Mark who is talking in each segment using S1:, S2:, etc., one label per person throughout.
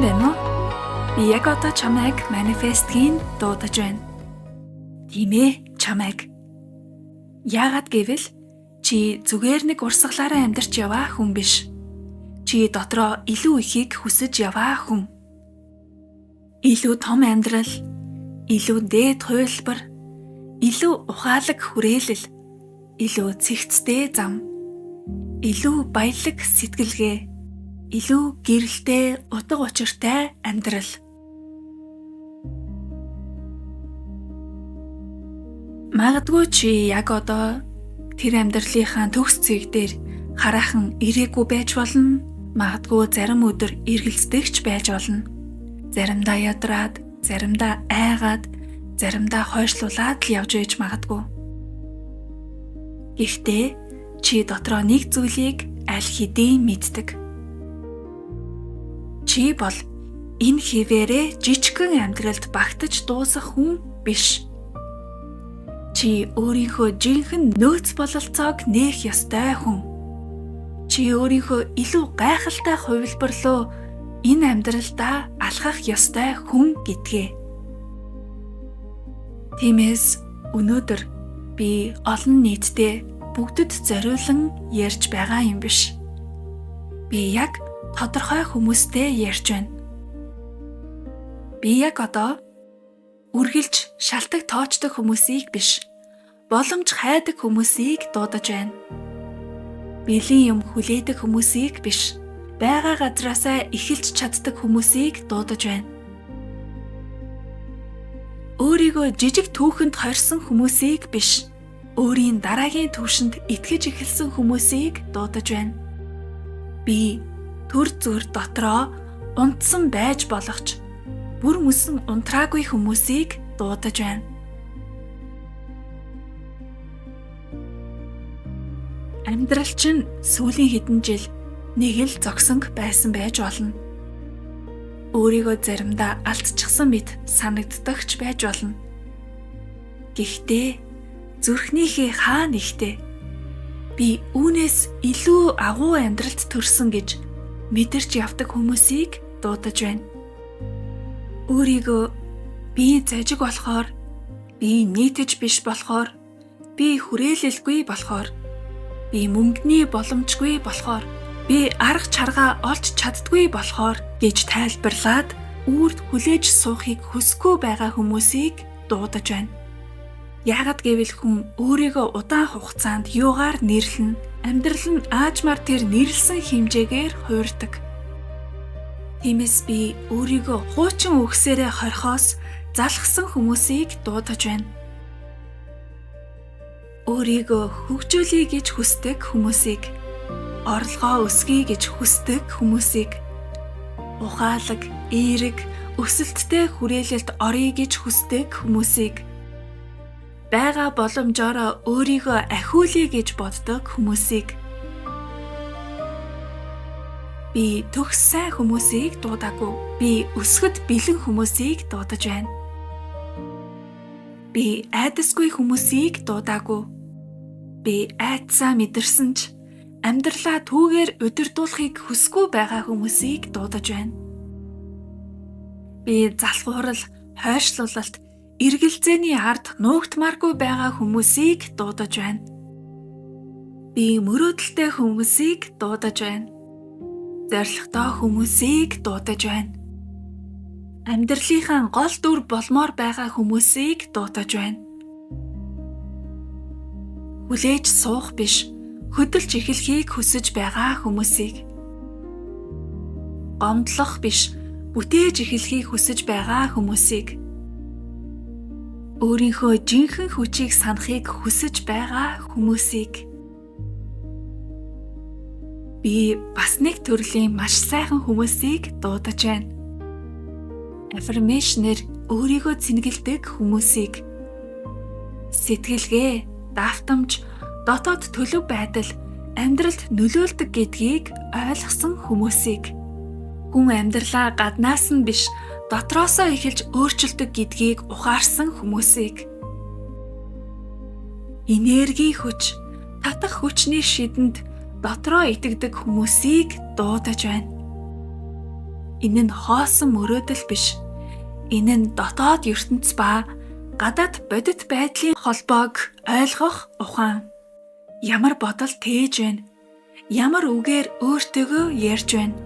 S1: Сайн байна уу? Би яг одоо чамайг манифестгийн дуудаж байна. Тийм ээ, чамайг. Яагаад гэвэл чи зүгээр нэг урсгалаараа амьдарч яваа хүн биш. Чи дотроо илүү ихийг хүсэж яваа хүн. Илүү том амьдрал, илүү дээд хувилбар, илүү ухаалаг хүрээлэл, илүү цэгцтэй зам, илүү баялаг сэтгэлгээ, илүү гэрэлтэй, утга учиртай амьдрал. Магадгүй чи яг одоо тэр амьдралынхаа төгс цэг дээр хараахан ирээгүй байж болно. Магадгүй зарим өдөр эргэлздэгч байж болно. Заримдаа ядраад, заримдаа айгаад, заримдаа хойшлуулаад л явж байж магадгүй. Гэхдээ чи дотроо нэг зүйлийг аль хэдийн мэддэг. Чи бол энэ хിവэрээ жижигхэн амьдралд багтаж дуусах хүн биш. Чи өөрийнхөө жинхэнэ нөөц бололцоог нээх ёстой хүн. Чи өөрийнхөө илүү гайхалтай хувилбарлуу энэ амьдралдаа алхах ёстой хүн гэдгээ. Тиймээс өнөөдөр би олон нийтэд бүгдэд зориулан ярьж байгаа юм биш. Би яг тодорхой хүмүүстэй ярьж байна. Би яг одоо үргэлж шалтак тоочдог хүмүүсийг биш, боломж хайдаг хүмүүсийг дуудаж байна. Бэлэн юм хүлээдэг хүмүүсийг биш, байгаа газраасаа эхэлж чаддаг хүмүүсийг дуудаж байна. Өөрийгөө жижиг түүхэнд хорьсон хүмүүсийг биш, өөрийн дараагийн түвшинд итгэж эхэлсэн хүмүүсийг дуудаж байна. Би төр зүр дотроо унтсан байж болохч бүр мөсөн унтраагүй хүмүүсийг дуудаж байна. Амьдрал чинь сүүлийн хэдэн жил нэг л зогсонг байсан байж болно. Өөрийгөө заримдаа алдчихсан мэт санагддагч байж болно. Гэхдээ зүрхнийхээ хаа нэгтээ би үүнээс илүү агуу амьдралд төрсөн гэж мэдэрч явдаг хүмүүсийг дуудаж байна. Өөрийгөө би зажиг болохоор, би нийтэж биш болохоор, би хүрээлэлгүй болохоор, би мөнгөний боломжгүй болохоор, би арга чаргаа олж чаддгүй болохоор гэж тайлбарлаад үрд хүлээж суухыг хүсэхгүй байгаа хүмүүсийг дуудаж байна. Яагад гэвэл хүн өөрийгөө удаан хугацаанд юугаар нэрлэн, амьдрал нь аажмаар тэр нэрлсэн хэмжээгээр хуурдаг. Тиймээс би өөрийгөө хуучин үгсээрээ хорхоос залхсан хүмүүсийг дуудаж байна. Өөрийгөө хөгжүүлэе гэж хүсдэг хүмүүсийг, орлогоо өсгөе гэж хүсдэг хүмүүсийг, ухаалаг, эерэг, өсөлттэй хүрээлэлд орё гэж хүсдэг хүмүүсийг, байгаа боломжоор өөрийгөө ахиулъя гэж боддог хүмүүсийг, би төгс сайн хүмүүсийг дуудаагүй, би өсгөд бэлэн хүмүүсийг дуудаж байна. Би айдасгүй хүмүүсийг дуудаагүй, би айдсаа мэдэрсэн ч амьдралаа түүгээр удирдуулахыг хүсэхгүй байгаа хүмүүсийг дуудаж байна. Би залхуурал, хойшлуулалт, эргэлзээний ард нуугдмааргүй байгаа хүмүүсийг дуудаж байна. Би мөрөөдөлтэй хүмүүсийг дуудаж байна. Зоригтой хүмүүсийг дуудаж байна. Амьдралынхаа гол дүр болмоор байгаа хүмүүсийг дуудаж байна. Хүлээж суух биш, хөдөлж эхлэхийг хүсэж байгаа хүмүүсийг. Гомдлох биш, бүтээж эхлэхийг хүсэж байгаа хүмүүсийг. Өөрийнхөө жинхэнэ хүчийг санахыг хүсэж байгаа хүмүүсийг. Би бас нэг төрлийн маш сайхан хүмүүсийг дуудаж байна. Аффирмейшнээр өөрийгөө цэнгэлдэг хүмүүсийг. Сэтгэлгээ, давтамж, дотоод төлөв байдал амьдралд нөлөөлдөг гэдгийг ойлгосон хүмүүсийг. Хүн амьдралаа гаднаас нь биш, дотроосоо эхэлж өөрчилдөг гэдгийг ухаарсан хүмүүсийг. Энерги хүч, татах хүчний шидэнд дотроо итгэдэг хүмүүсийг дуудаж байна. Энэ нь хоосон мөрөөдөл биш. Энэ нь дотоод ертөнц ба гадаад бодит байдлын холбоог ойлгох ухаан. Ямар бодол тээж байна? Ямар үгээр өөртөөгөө ярьж байна?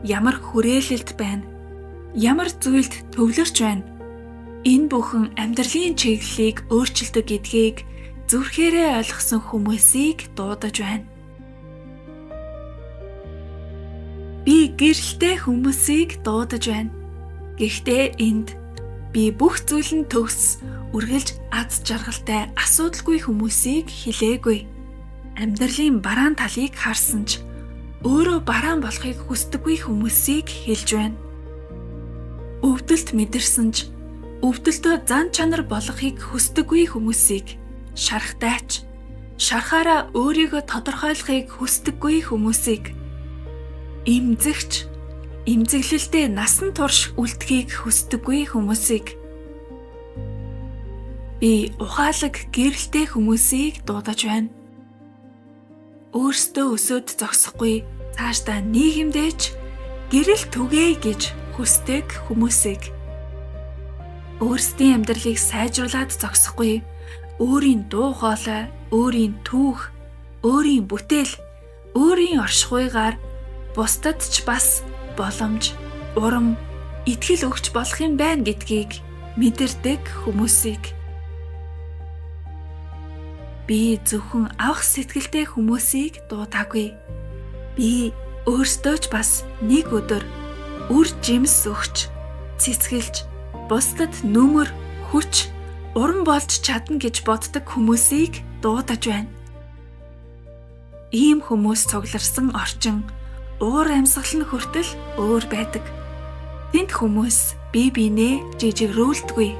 S1: Ямар хүрээлэлд байна? Ямар зүйлд төвлөрч байна? Энэ бүхэн амьдралын чиглэлийг өөрчилдөг гэдгийг зүрхээрээ ойлгосон хүмүүсийг дуудаж байна. Би гэрэлтэй хүмүүсийг дуудаж байна. Гэхдээ энд би бүх зүйл нь төгс, үргэлж аз жаргалтай асуудалгүй хүмүүсийг хэлээгүй. Амьдралын бараан талыг харсан ч өөрөө бараан болохыг хүсдэггүй хүмүүсийг хэлж байна. Өвдөлт мэдэрсэн ч өвдөлтөө зан чанар болгохыг хүсдэггүй хүмүүсийг, шархтайч, шархаараа өөрийгөө тодорхойлохыг хүсдэггүй хүмүүсийг, эмзэгч, эмзэглэлдээ насан турш үлдэхийг хүсдэггүй хүмүүсийг, би ухаалаг гэрэлтэй хүмүүсийг дуудаж байна. Өөрсдөө өсөөд зогсохгүй, цаашдаа нийгэмдээч гэрэл түгээе гэж хүсдэг хүмүүсийг, өөрсдийн амьдралыг сайжруулад зогсохгүй, өөрийн дуу хоолой, өөрийн түүх, өөрийн бүтээл, өөрийн оршихуйгаар бусдад ч бас боломж, урам, итгэл өгч болох юм байна гэдгийг мэдэрдэг хүмүүсийг. Би зөвхөн авах сэтгэлтэй хүмүүсийг дуудаагүй. Би өөрсдөө ч бас нэг өдөр үр жимс өгч, цэцгэлж, бусдад нүмер, хүч, урам болж чадна гэж боддог хүмүүсийг дуудаж байна. Ийм хүмүүс цугларсан орчин, уур амьсгал нь хүртэл өөр байдаг. Тэнд хүмүүс бие биенээ жижигрүүлдэггүй.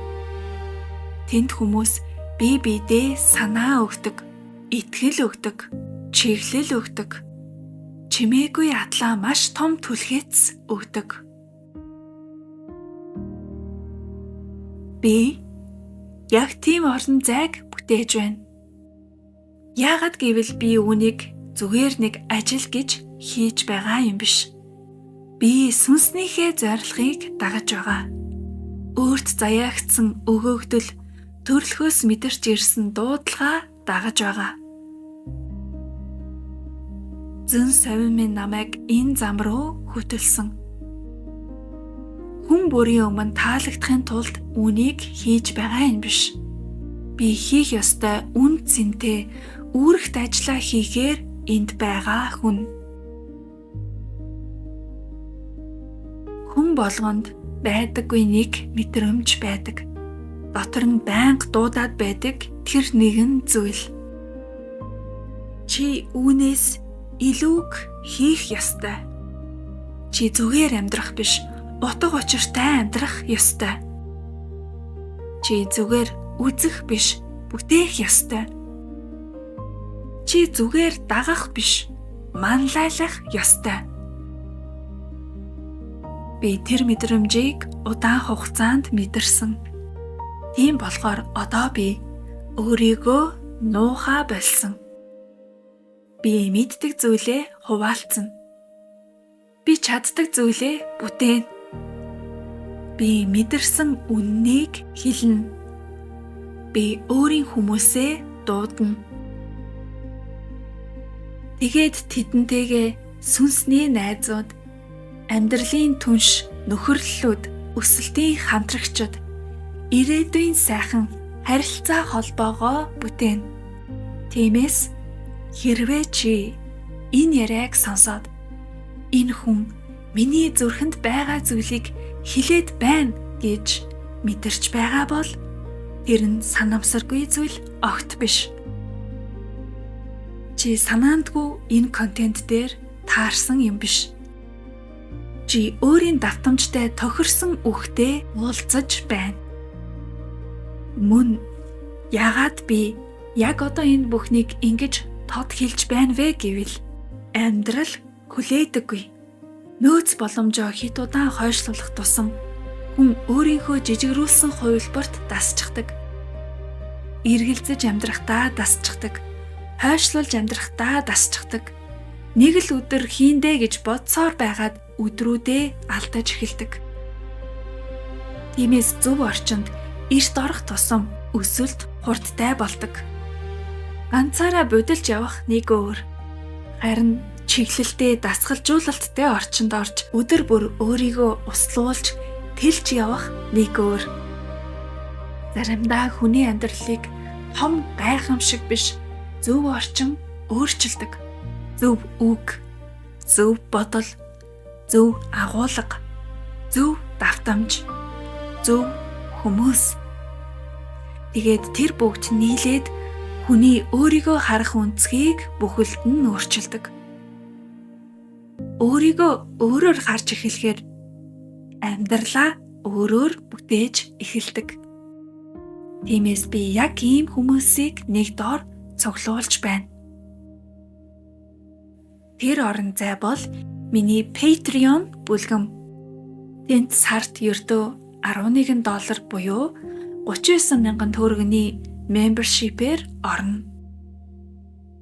S1: Тэнд хүмүүс бие биедээ санаа өгдөг, итгэл өгдөг, чиглэл өгдөг, чимээгүй атлаа маш том түлхээц өгдөг. Би яг тийм орон зайг бүтээж байна. Яагаад гэвэл би үүнийг зүгээр нэг ажил гэж хийж байгаа юм биш. Би сүнснийхээ зорилгыг дагаж байгаа. Өөрт заяагдсан өгөөгдөл, төрөлхөөс мэдэрч ирсэн дуудлага дагаж байгаа. Зэн совин минь намайг энэ зам руу хөтөлсөн. Хүн бүрийн өмнө таалагдахын тулд үүнийг хийж байгаа юм биш. Би хийх ёстой үн цэнтэй үүрэгт ажиллаа хийхээр энд байгаа хүн. Хүн болгонд байдаггүй нэг мэдрэмж байдаг. Дотор нь байнга дуудаад байдаг тэр нэгэн зүйл. Чи үүнээс илүүг хийх ёстой. Чи зүгээр амьдрах биш, утга учиртай амьдрах ёстой. Чи зүгээр үзэх биш, бүтээх ёстой. Чи зүгээр дагах биш, манлайлах ёстой. Би тэр мэдрэмжийг удаан хугацаанд мэдэрсэн. Тийм болохоор одоо би өөрийгөө нуухаа болсон. Би мэддэг зүйлээ хуваалцсан. Би чаддаг зүйлээ бүтээн. Би мэдэрсэн үннийг хэлнэ. Би өөрийн хүмүүсээ дуудана. Тэгээд тэдэнтэйгээ сүнсний найзууд, амьдралын түнш, нөхөрлөлүүд, өсөлтийн хамтрагчид, ирээдүйн сайхан харилцаа холбоогоо бүтээн. Тиймээс хэрвээ чи энэ яриаг сонсоод энэ хүн миний зүрхэнд байгаа зүйлийг хэлээд байна гэж мэдэрч байгаа бол тэр нь санамсаргүй зүйл огт биш. Чи санаандгүй энэ контент дээр таарсан юм биш. Чи өөрийн давтамжтай тохирсон үгтэй уулзаж байна. Мөн яагаад би яг одоо энэ бүхнийг ингэж тод хэлж байна вэ гэвэл амьдрал хүлээдэггүй. Нөөц боломжоо хит удаан хойшлуулах тусам хүн өөрийнхөө жижигрүүлсэн хувилбарт дасчихдаг. Эргэлзэж амьдрахдаа дасчихдаг. Хойшлуулж амьдрахдаа дасчихдаг. Нэг л өдөр хийндэ гэж бодсоор байгаад өдрүүдээ алдаж эхэлдэг. Тиймээс зөв орчинд эрт орох тусам өсөлт хурдтай болдог. Ганцаараа будилж явах нэг өөр. Харин чиглэлтэй дасгалжуулалттай орчинд орж өдөр бүр өөрийгөө услуулж тэлж явах нэг өөр. Заримдаа хүний амьдралыг том гайхамшиг биш зөв орчин өөрчилдөг. Зөв үг, зөв бодол, зөв агуулга, зөв давтамж, зөв хүмүүс. Тэгээд тэр бүгд нийлээд хүний өөрийгөө харах үнцгийг бүхэлд нь өөрчилдөг. Өөрийгөө өөрөөр харж эхлэхээр амьдралаа өөрөөр бүтээж эхэлдэг. Тиймээс би яг ийм хүмүүсийг нэг доор цуглуулж байна. Тэр орон зай бол миний Patreon бүлгэм. Тэнд сард ердөө $11 буюу 39,000 төгрөгийн membership-ээр орно.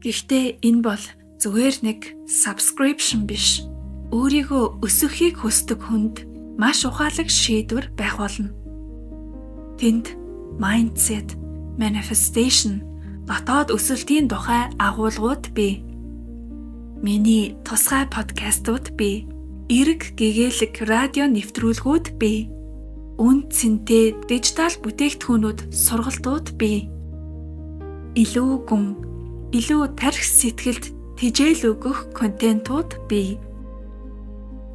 S1: Гэхдээ энэ бол зүгээр нэг subscription биш. Өөрийгөө өсгөхийг хүсдэг хүнд маш ухаалаг шийдвэр байх болно. Тэнд mindset, manifestation, дотоод өсөлтийн тухай агуулгууд бий. Миний тусгай подкастууд бий. Эрг гэгээлэг радио нэвтрүүлгүүд бий. Үн цэнтэй дижитал бүтээгдэхүүнүүд сургалтууд бий. Илүү гүн, илүү тарих сэтгэлд тэжээл өгөх контентууд бий.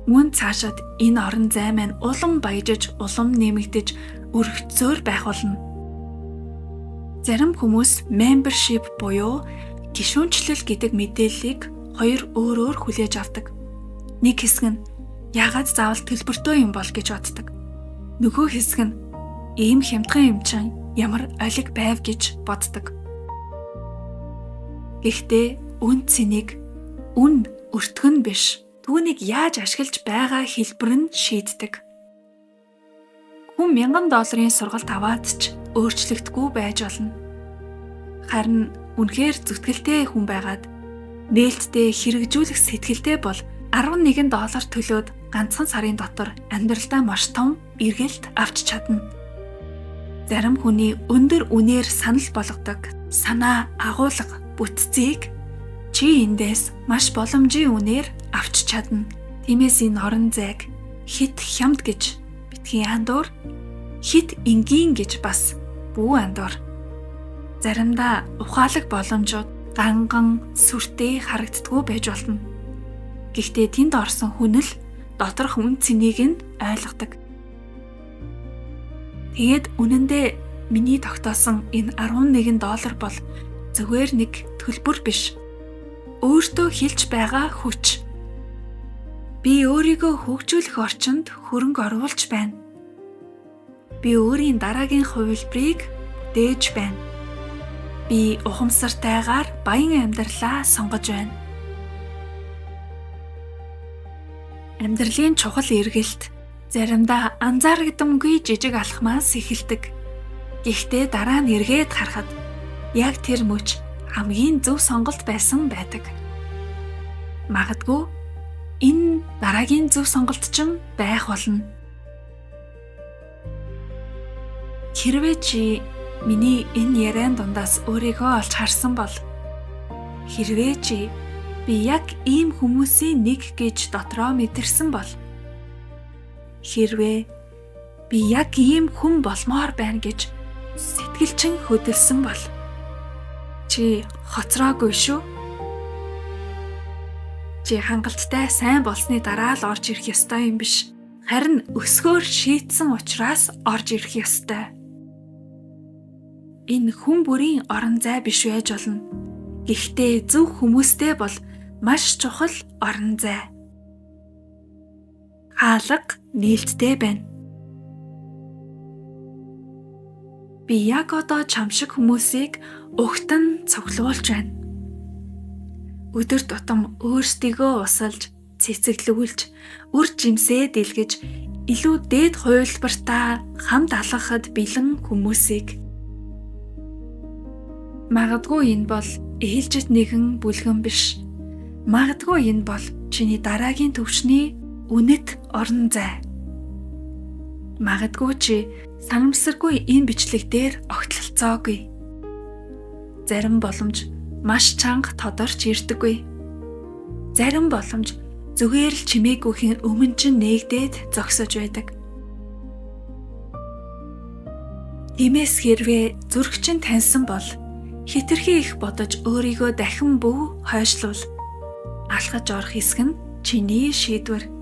S1: Мөн цаашид энэ орон зай маань улам баяжиж, улам нэмэгдэж, өргөцөөр байх болно. Зарим хүмүүс membership буюу гишүүнчлэл гэдэг мэдээллийг хоёр өөрөөр хүлээж авдаг. Нэг хэсэг нь яагаад заавал төлбөртэй юм бол гэж боддог. Нөгөө хэсэг нь ийм хямдхан юм чинь ямар олиг байв гэж боддог. Гэхдээ үн цэнийг үн өртгөн биш, түүнийг яаж ашиглаж байгаа хэлбэр нь шийддэг. Хүн $1000 сургалт аваад ч өөрчлөгдөхгүй байж болно. Харин үнэхээр зүтгэлтэй хүн байгаад нээлттэй хэрэгжүүлэх сэтгэлтэй бол $11 төлөөд ганцхан сарын дотор амьдралдаа маш том эргэлт авч чадна. Зарим хүний өндөр үнээр санал болгодог санаа агуулга бүтцийг чи эндээс маш боломжийн үнээр авч чадна. Тиймээс энэ орон зайг хит хямд гэж битгий андуур, хит энгийн гэж бас бүү андуур. Заримдаа ухаалаг боломжууд ганган сүртэй харагддаггүй байж болно. Гэхдээ тэнд орсон хүн л доторх үн цэнийг нь ойлгодог. Тэгээд үнэндээ миний тогтоосон энэ $11 бол зүгээр нэг төлбөр биш. Өөртөө хэлж байгаа хүч. Би өөрийгөө хөгжүүлэх орчинд хөрөнгө оруулж байна. Би өөрийн дараагийн хувилбарыг бүтээж байна. Би ухамсартайгаар баян амьдралаа сонгож байна. Амьдралын чухал эргэлт заримдаа анзаарагдамгүй жижиг алхмаас эхэлдэг. Гэхдээ дараа нь эргээд харахад яг тэр мөч хамгийн зөв сонголт байсан байдаг. Магадгүй энэ дараагийн зөв сонголт ч байх болно. Хэрвээ чи миний энэ яриан дундаас өөрийгөө олж харсан бол, хэрвээ чи би яг ийм хүмүүсийн нэг гэж дотроо мэдэрсэн бол, хэрвээ би яг ийм хүн болмоор байна гэж сэтгэлчин хөдөлсөн бол, чи хоцроогүй шүү. Чи хангалттай сайн болсны дараа л орж ирэх ёстой юм биш. Харин өсгөөр шийтсэн учраас орж ирэх ёстой. Энэ хүн бүрийн орон зай биш байж болно. Гэхдээ зөв хүмүүстэй бол маш чухал орон зай. Хаалга нээлттэй байна. Би яг одоо чам шиг хүмүүсийг угтан цуглуулж байна. Өдөр тутам өөрсдийгөө усалж, цэцэглүүлж, үр жимсээ дэлгэж, илүү дээд хувилбартаа хамт алхахад бэлэн хүмүүсийг. Магадгүй энэ бол ээлжит нэгэн бүлгэн биш. Магадгүй энэ бол чиний дараагийн төвчний үнэт орон зай. Магадгүй чи санамсаргүй энэ бичлэг дээр огтлолцоогүй. Зарим боломж маш чанга тодорч ирдэггүй. Зарим боломж зүгээр л чимээгүйхийн өмнө чинь нээгдээд зогсож байдаг. Тиймээс хэрвээ зүрх чинь таньсан бол хэтэрхий их бодож өөрийгөө дахин бүү хойшлуул. Алхаж орох хэсэг нь чиний шийдвэр.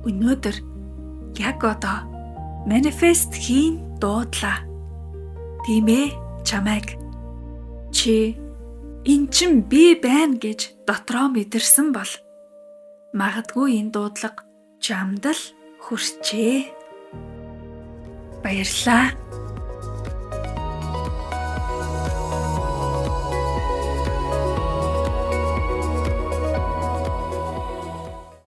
S1: Өнөөдөр яг одоо манифест хийн дуудлаа. Тийм ээ чамайг. Чи эн чин би байна гэж дотроо мэдэрсэн бол магадгүй энэ дуудлага чамд л хүрчээ. Баярлалаа.